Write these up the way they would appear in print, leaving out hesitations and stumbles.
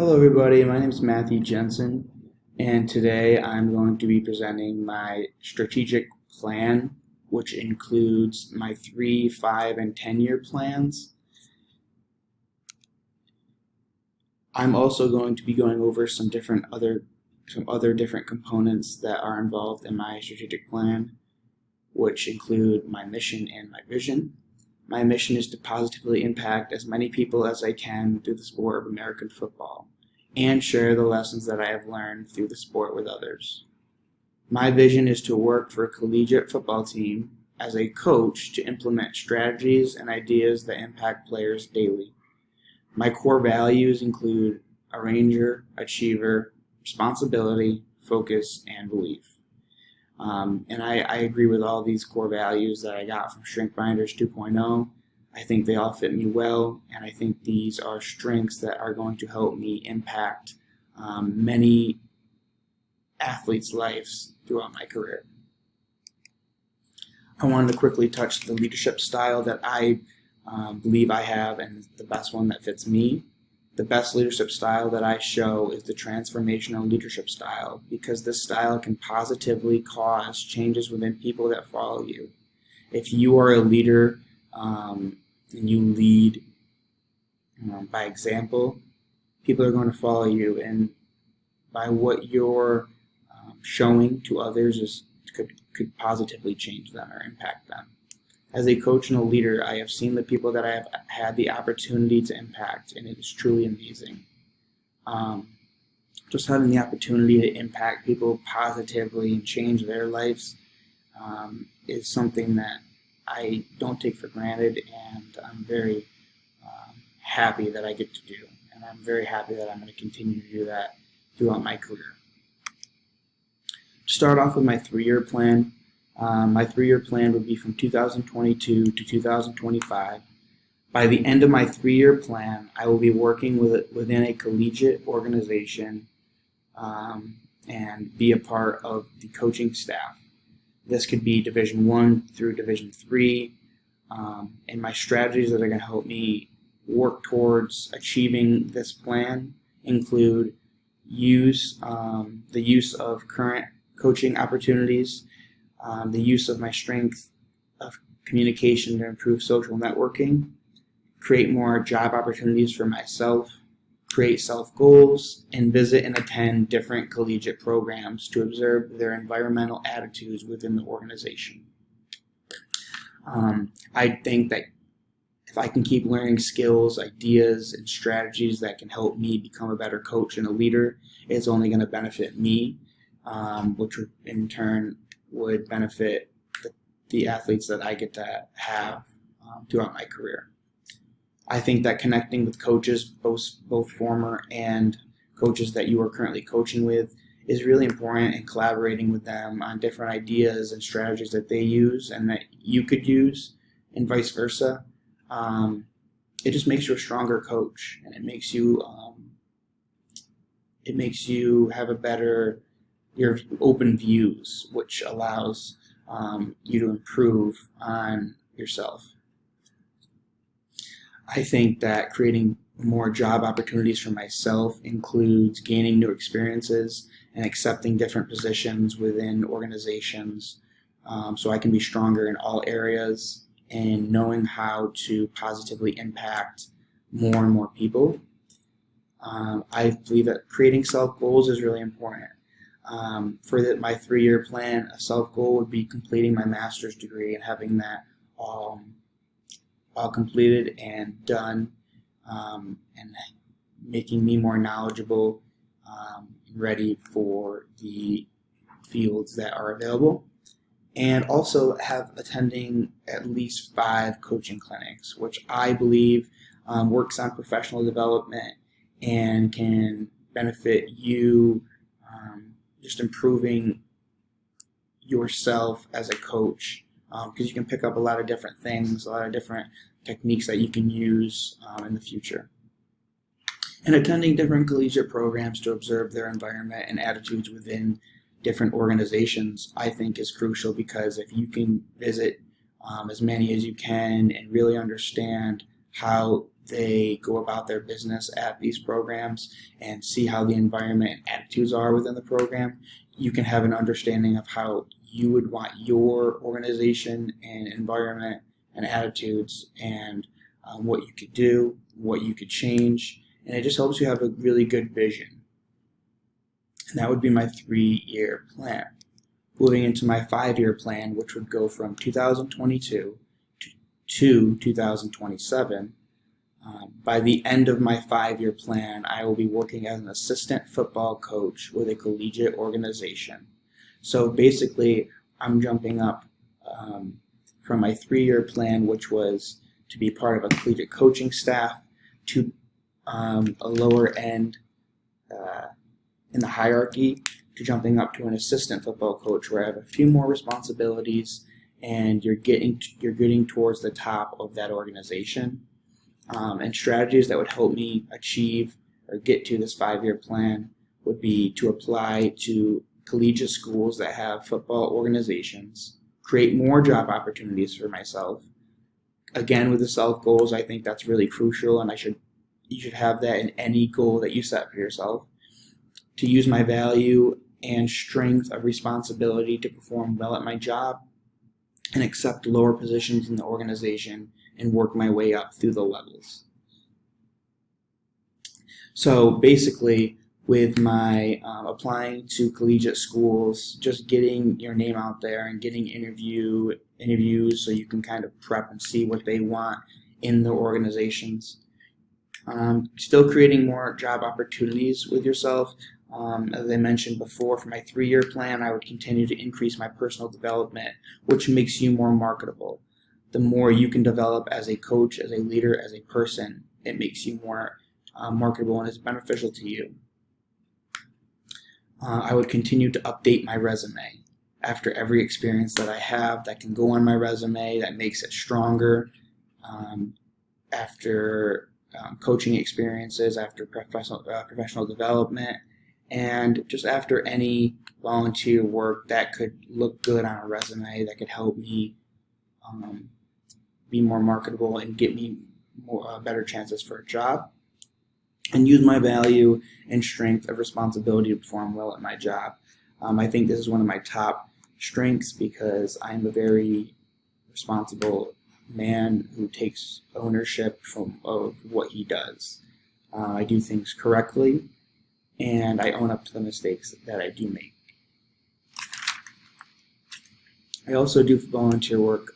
Hello, everybody. My name is Matthew Jensen, and today I'm going to be presenting my strategic plan, which includes my 3, 5, and 10-year plans. I'm also going to be going over some other different components that are involved in my strategic plan, which include my mission and my vision. My mission is to positively impact as many people as I can through the sport of American football and share the lessons that I have learned through the sport with others. My vision is to work for a collegiate football team as a coach to implement strategies and ideas that impact players daily. My core values include arranger, achiever, responsibility, focus, and belief. And I agree with all these core values that I got from Strength Finders 2.0. I think they all fit me well, and I think these are strengths that are going to help me impact many athletes' lives throughout my career. I wanted to quickly touch the leadership style that I believe I have and the best one that fits me. The best leadership style that I show is the transformational leadership style, because this style can positively cause changes within people that follow you. If you are a leader and you lead by example, people are going to follow you, and by what you're showing to others could positively change them or impact them. As a coach and a leader, I have seen the people that I have had the opportunity to impact, and it is truly amazing. Just having the opportunity to impact people positively and change their lives is something that I don't take for granted, and I'm very happy that I get to do. And I'm very happy that I'm going to continue to do that throughout my career. To start off with my 3-year plan, my 3-year plan would be from 2022 to 2025. By the end of my 3-year plan, I will be working within a collegiate organization and be a part of the coaching staff. This could be Division I through Division III, and my strategies that are going to help me work towards achieving this plan include the use of current coaching opportunities, the use of my strength of communication to improve social networking, create more job opportunities for myself, create self-goals, and visit and attend different collegiate programs to observe their environmental attitudes within the organization. I think that if I can keep learning skills, ideas, and strategies that can help me become a better coach and a leader, it's only going to benefit me, which in turn would benefit the athletes that I get to have throughout my career. I think that connecting with coaches, both former and coaches that you are currently coaching with, is really important, and collaborating with them on different ideas and strategies that they use and that you could use, and vice versa. It just makes you a stronger coach, and it makes you have your open views, which allows you to improve on yourself. I think that creating more job opportunities for myself includes gaining new experiences and accepting different positions within organizations, so I can be stronger in all areas and knowing how to positively impact more and more people. I believe that creating self-goals is really important. For my 3-year plan, a self-goal would be completing my master's degree and having that all completed and done, and making me more knowledgeable and ready for the fields that are available. And also attending at least 5 coaching clinics, which I believe works on professional development and can benefit you, just improving yourself as a coach, because you can pick up a lot of different things, a lot of different techniques that you can use in the future. And attending different collegiate programs to observe their environment and attitudes within different organizations, I think, is crucial, because if you can visit as many as you can and really understand how they go about their business at these programs and see how the environment and attitudes are within the program, you can have an understanding of how you would want your organization and environment and attitudes, and what you could do, what you could change, and it just helps you have a really good vision. And that would be my 3-year plan. Moving into my 5-year plan, which would go from 2022 to 2027, by the end of my 5-year plan, I will be working as an assistant football coach with a collegiate organization. So basically, I'm jumping up from my 3-year plan, which was to be part of a collegiate coaching staff, to a lower end in the hierarchy, to jumping up to an assistant football coach, where I have a few more responsibilities, and you're getting towards the top of that organization. And strategies that would help me achieve or get to this 5-year plan would be to apply to collegiate schools that have football organizations, create more job opportunities for myself. Again, with the self goals, I think that's really crucial, and you should have that in any goal that you set for yourself. To use my value and strength of responsibility to perform well at my job and accept lower positions in the organization and work my way up through the levels. So basically, with my applying to collegiate schools, just getting your name out there and getting interviews so you can kind of prep and see what they want in the organizations. Still creating more job opportunities with yourself. As I mentioned before, for my 3-year plan, I would continue to increase my personal development, which makes you more marketable. The more you can develop as a coach, as a leader, as a person, it makes you more marketable and is beneficial to you. I would continue to update my resume after every experience that I have that can go on my resume, that makes it stronger. After coaching experiences, after professional development, and just after any volunteer work that could look good on a resume, that could help me be more marketable and get me better chances for a job, and use my value and strength of responsibility to perform well at my job. I think this is one of my top strengths because I'm a very responsible man who takes ownership of what he does. I do things correctly, and I own up to the mistakes that I do make. I also do volunteer work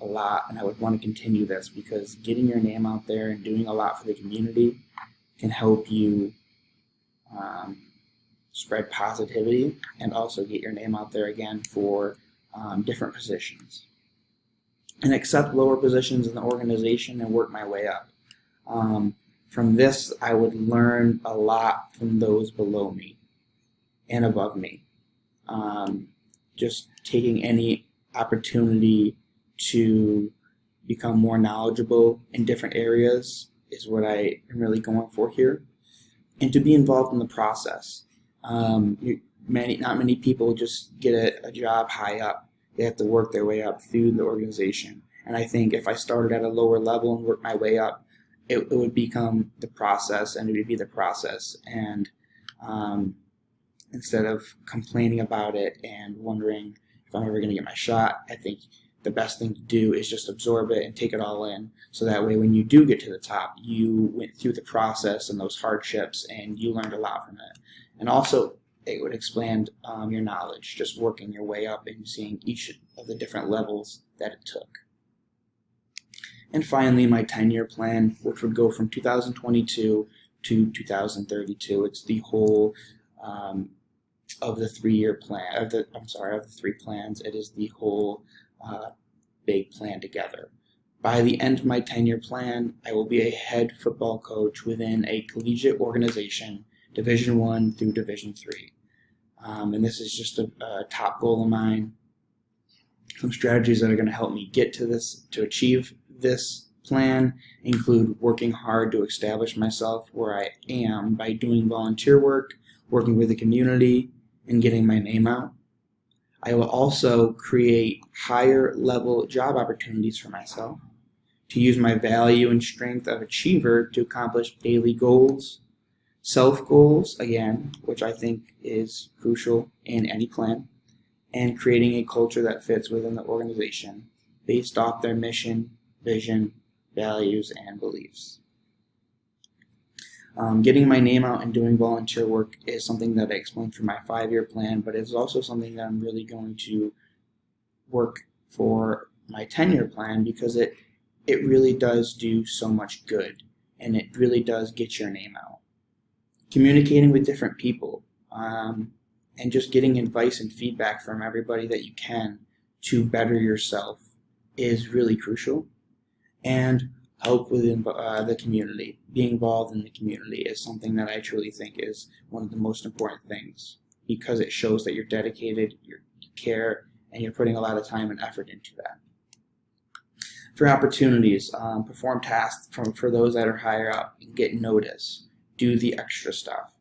a lot, and I would want to continue this because getting your name out there and doing a lot for the community can help you spread positivity and also get your name out there again for different positions. And accept lower positions in the organization and work my way up. From this, I would learn a lot from those below me and above me. Just taking any opportunity to become more knowledgeable in different areas is what I am really going for here. And to be involved in the process. Not many people just get a job high up. They have to work their way up through the organization. And I think if I started at a lower level and worked my way up, it would become the process, and it would be the process. And instead of complaining about it and wondering if I'm ever going to get my shot, I think the best thing to do is just absorb it and take it all in. So that way, when you do get to the top, you went through the process and those hardships, and you learned a lot from it. And also, it would expand your knowledge, just working your way up and seeing each of the different levels that it took. And finally, my 10-year plan, which would go from 2022 to 2032. It's the whole of the 3-year plan. Of the 3 plans. It is the whole big plan together. By the end of my 10-year plan, I will be a head football coach within a collegiate organization, Division I through Division III. And this is just a top goal of mine. Some strategies that are going to help me get to this, to achieve this plan, include working hard to establish myself where I am by doing volunteer work, working with the community, and getting my name out. I will also create higher level job opportunities for myself, to use my value and strength of achiever to accomplish daily goals, self goals, again, which I think is crucial in any plan, and creating a culture that fits within the organization based off their mission, vision, values, and beliefs. Getting my name out and doing volunteer work is something that I explained through my 5-year plan, but it's also something that I'm really going to work for my 10-year plan, because it really does do so much good, and it really does get your name out. Communicating with different people, and just getting advice and feedback from everybody that you can to better yourself is really crucial. And help within the community, being involved in the community, is something that I truly think is one of the most important things, because it shows that you're dedicated, you care, and you're putting a lot of time and effort into that. For opportunities, perform tasks for those that are higher up, get notice, do the extra stuff.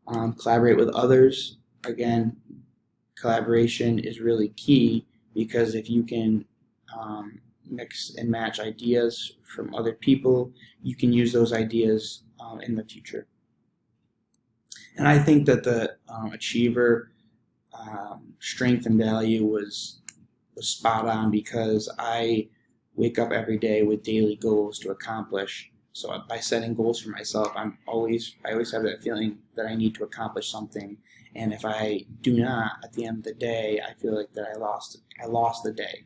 Collaborate with others. Again, collaboration is really key, because if you can mix and match ideas from other people, you can use those ideas in the future. And I think that the achiever strength and value was spot on, because I wake up every day with daily goals to accomplish. So by setting goals for myself, I always have that feeling that I need to accomplish something, and if I do not, at the end of the day, I feel like that I lost the day.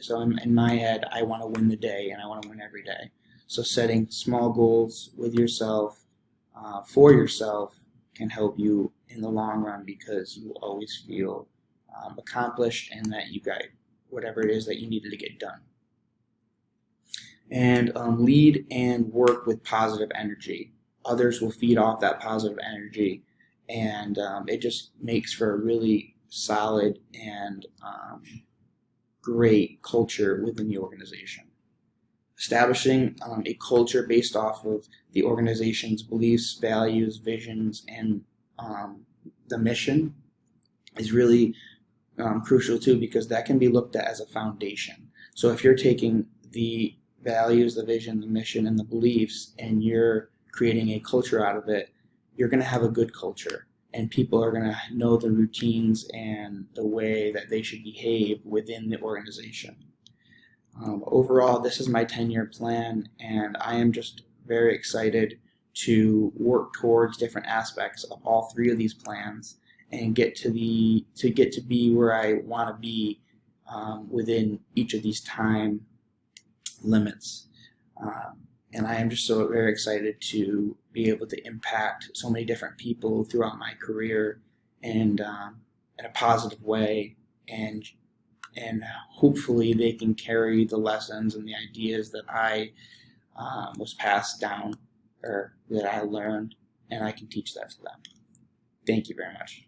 So in my head, I want to win the day, and I want to win every day. So setting small goals with yourself, for yourself, can help you in the long run, because you will always feel accomplished, and that you got whatever it is that you needed to get done. And lead and work with positive energy. Others will feed off that positive energy, and it just makes for a really solid and great culture within the organization. Establishing a culture based off of the organization's beliefs, values, visions, and the mission is really crucial too, because that can be looked at as a foundation. So if you're taking the values, the vision, the mission, and the beliefs, and you're creating a culture out of it, you're going to have a good culture, and people are going to know the routines and the way that they should behave within the organization. Overall, this is my 10-year plan, and I am just very excited to work towards different aspects of all 3 of these plans, and get to be where I want to be within each of these time limits. And I am just so very excited to be able to impact so many different people throughout my career, and in a positive way, and hopefully they can carry the lessons and the ideas that I was passed down, or that I learned, and I can teach that to them. Thank you very much.